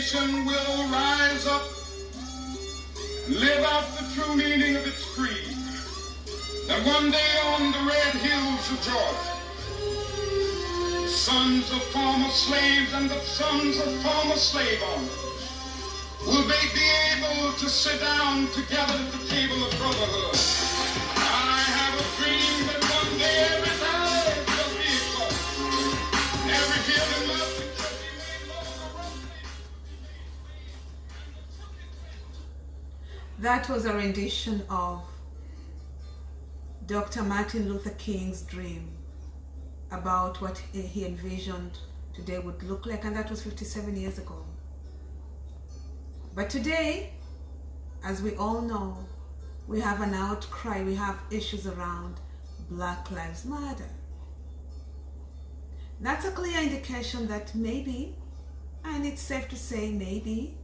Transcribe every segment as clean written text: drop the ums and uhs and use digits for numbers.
nation will rise up and live out the true meaning of its creed. That one day on the red hills of Georgia, the sons of former slaves and the sons of former slave owners will they be able to sit down together at the table of brotherhood. I have a dream that one day every time shall be exalted. Every hill and mountain shall be made low. That was a rendition of Dr. Martin Luther King's dream about what he envisioned today would look like, and that was 57 years ago. But today, as we all know, we have an outcry, we have issues around Black Lives Matter. That's a clear indication that maybe, and it's safe to say maybe,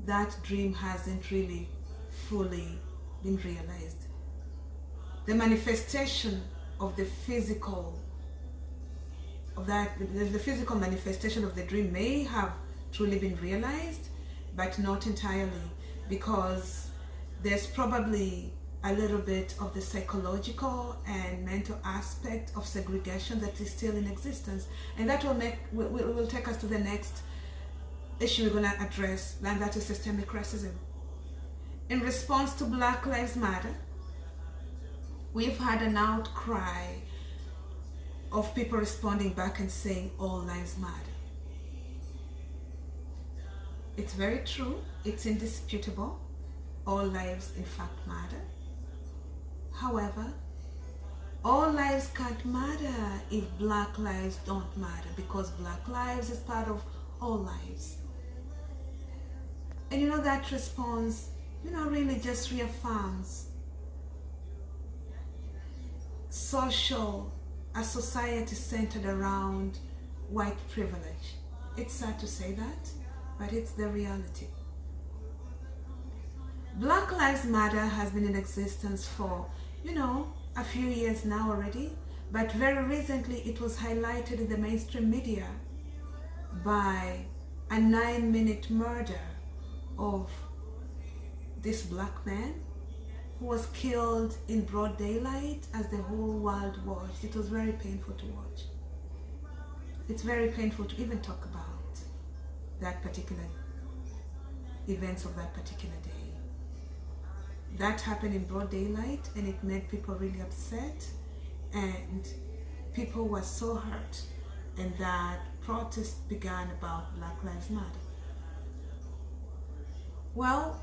that dream hasn't really fully been realized. The manifestation of the physical, the physical manifestation of the dream may have truly been realized, but not entirely, because there's probably a little bit of the psychological and mental aspect of segregation that is still in existence, and that will take us to the next issue we're going to address, and that is systemic racism. In response to Black Lives Matter, we've had an outcry of people responding back and saying all lives matter. It's very true, it's indisputable, all lives in fact matter. However, all lives can't matter if Black lives don't matter, because Black lives is part of all lives. And that response, really just reaffirms a society centered around white privilege. It's sad to say that, but it's the reality. Black Lives Matter has been in existence for, a few years now already, but very recently it was highlighted in the mainstream media by a 9-minute murder of this black man who was killed in broad daylight as the whole world watched. It was very painful to watch. It's very painful to even talk about that particular events of that particular day. That happened in broad daylight, and it made people really upset, and people were so hurt, and that protests began about Black Lives Matter. Well,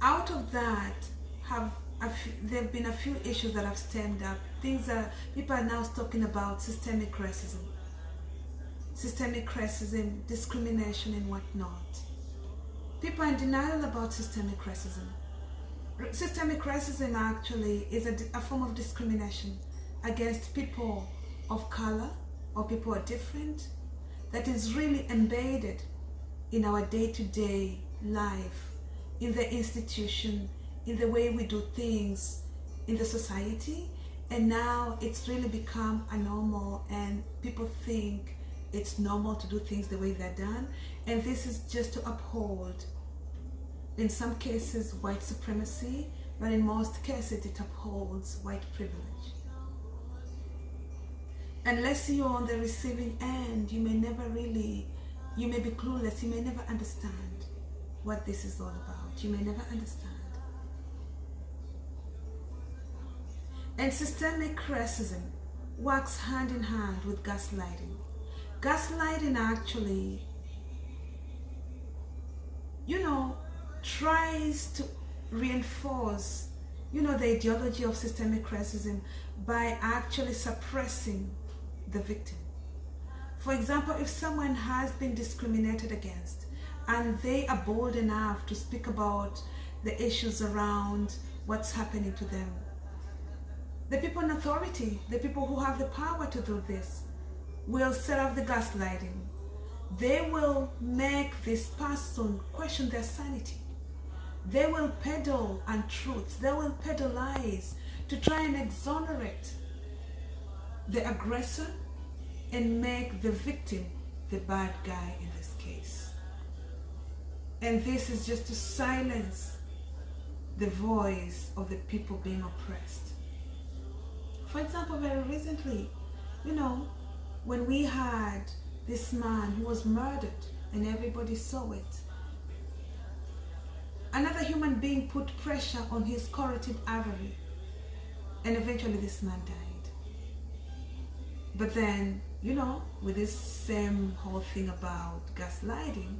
out of that there have been a few issues that have stemmed up. People are now talking about systemic racism, discrimination and whatnot. People are in denial about systemic racism. Systemic racism actually is a form of discrimination against people of color or people who are different, that is really embedded in our day-to-day life, in the institution, in the way we do things in the society. And now it's really become a normal, and people think it's normal to do things the way they're done. And this is just to uphold, in some cases, white supremacy, but in most cases it upholds white privilege. Unless you're on the receiving end, you may be clueless, you may never understand what this is all about. You may never understand. And systemic racism works hand in hand with gaslighting. Gaslighting actually, tries to reinforce, the ideology of systemic racism by actually suppressing the victim. For example, if someone has been discriminated against and they are bold enough to speak about the issues around what's happening to them, the people in authority, the people who have the power to do this, will set up the gaslighting. They will make this person question their sanity. They will peddle untruths. They will peddle lies to try and exonerate the aggressor and make the victim the bad guy in this case. And this is just to silence the voice of the people being oppressed. For example, very recently, when we had this man who was murdered and everybody saw it, another human being put pressure on his carotid artery, and eventually this man died. But then, with this same whole thing about gaslighting,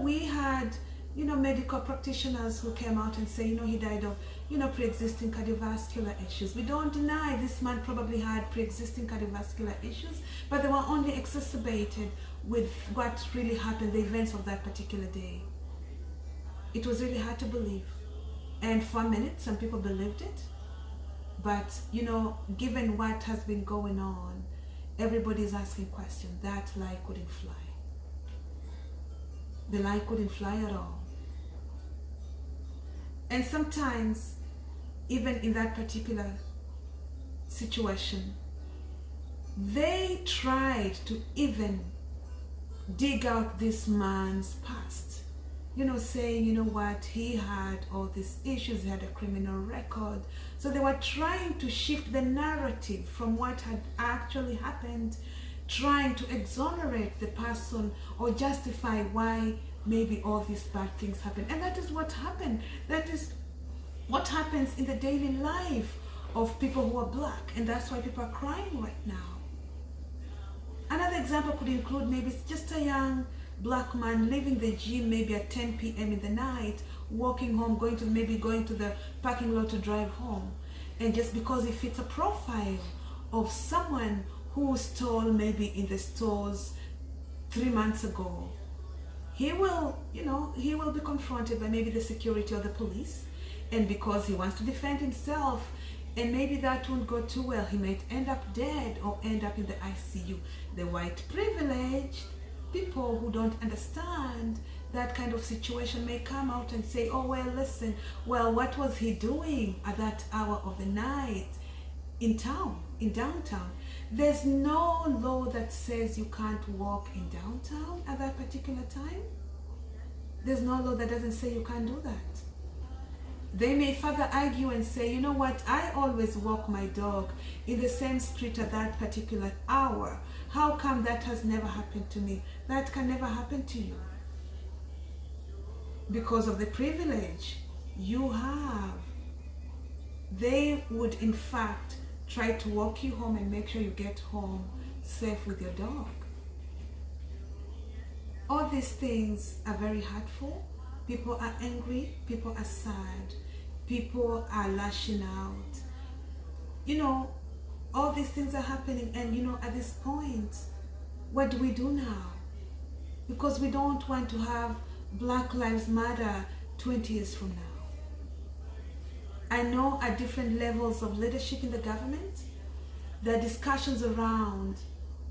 we had, medical practitioners who came out and say, he died of, pre-existing cardiovascular issues. We don't deny this man probably had pre-existing cardiovascular issues, but they were only exacerbated with what really happened, the events of that particular day. It was really hard to believe. And for a minute, some people believed it. But, given what has been going on, everybody's asking questions. That lie couldn't fly. The lie couldn't fly at all. And sometimes, even in that particular situation, they tried to even dig out this man's past. Saying, he had all these issues, he had a criminal record. So they were trying to shift the narrative from what had actually happened, trying to exonerate the person or justify why maybe all these bad things happened. And that is what happened. That is what happens in the daily life of people who are black. And that's why people are crying right now. Another example could include maybe it's just a young black man leaving the gym maybe at 10 p.m. in the night, walking home, going to the parking lot to drive home. And just because he fits a profile of someone who stole maybe in the stores 3 months ago, he will be confronted by maybe the security or the police. And because he wants to defend himself, and maybe that won't go too well, he might end up dead or end up in the ICU. The white privileged people who don't understand that kind of situation may come out and say, oh, well, listen, what was he doing at that hour of the night in downtown? There's no law that says you can't walk in downtown at that particular time. There's no law that doesn't say you can't do that. They may further argue and say, you know what, I always walk my dog in the same street at that particular hour. How come that has never happened to me? That can never happen to you. Because of the privilege you have. They would in fact try to walk you home and make sure you get home safe with your dog. All these things are very hurtful. People are angry, people are sad, people are lashing out. All these things are happening, and at this point, what do we do now? Because we don't want to have Black Lives Matter 20 years from now. I know at different levels of leadership in the government, there are discussions around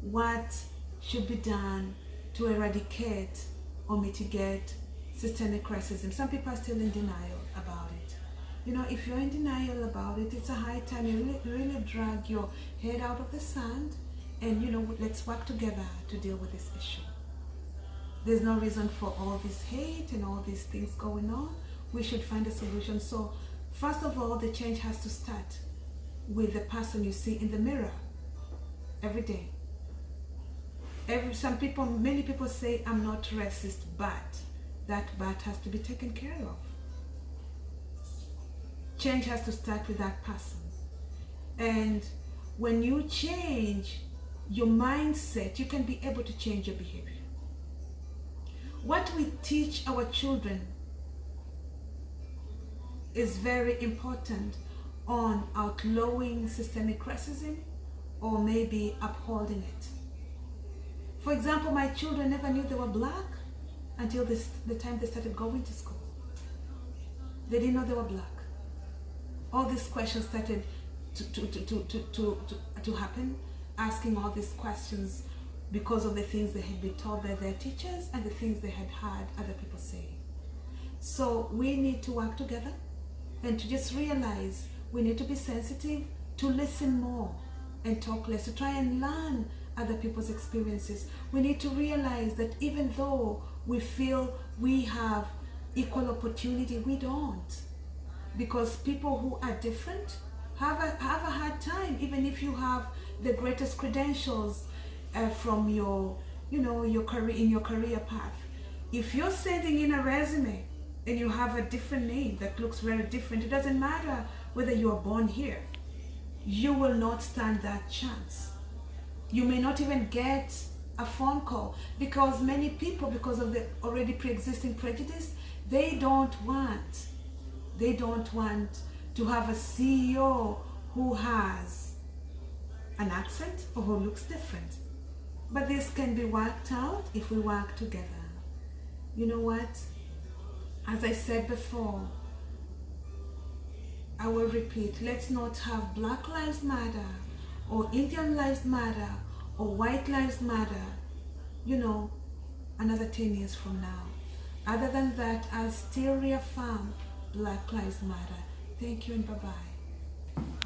what should be done to eradicate or mitigate systemic racism. Some people are still in denial about it. If you're in denial about it, it's a high time you really drag your head out of the sand and, let's work together to deal with this issue. There's no reason for all this hate and all these things going on. We should find a solution. So, first of all, the change has to start with the person you see in the mirror every day. Many people say, I'm not racist, but that but has to be taken care of. Change has to start with that person. And when you change your mindset, you can be able to change your behavior. What we teach our children is very important on outlawing systemic racism or maybe upholding it. For example, my children never knew they were black until the time they started going to school. They didn't know they were black. All these questions started to happen, asking all these questions because of the things they had been told by their teachers and the things they had heard other people say. So we need to work together and to just realize we need to be sensitive, to listen more and talk less, to try and learn other people's experiences. We need to realize that even though we feel we have equal opportunity, we don't. Because people who are different have a hard time, even if you have the greatest credentials from your career, in your career path. If you're sending in a resume and you have a different name that looks very different, it doesn't matter whether you are born here. You will not stand that chance. You may not even get a phone call, because many people, because of the already pre-existing prejudice, they don't want to have a CEO who has an accent or who looks different. But this can be worked out if we work together. You know what? As I said before, I will repeat, let's not have Black Lives Matter or Indian Lives Matter or White Lives Matter, another 10 years from now. Other than that, I'll still reaffirm Black Lives Matter. Thank you and bye-bye.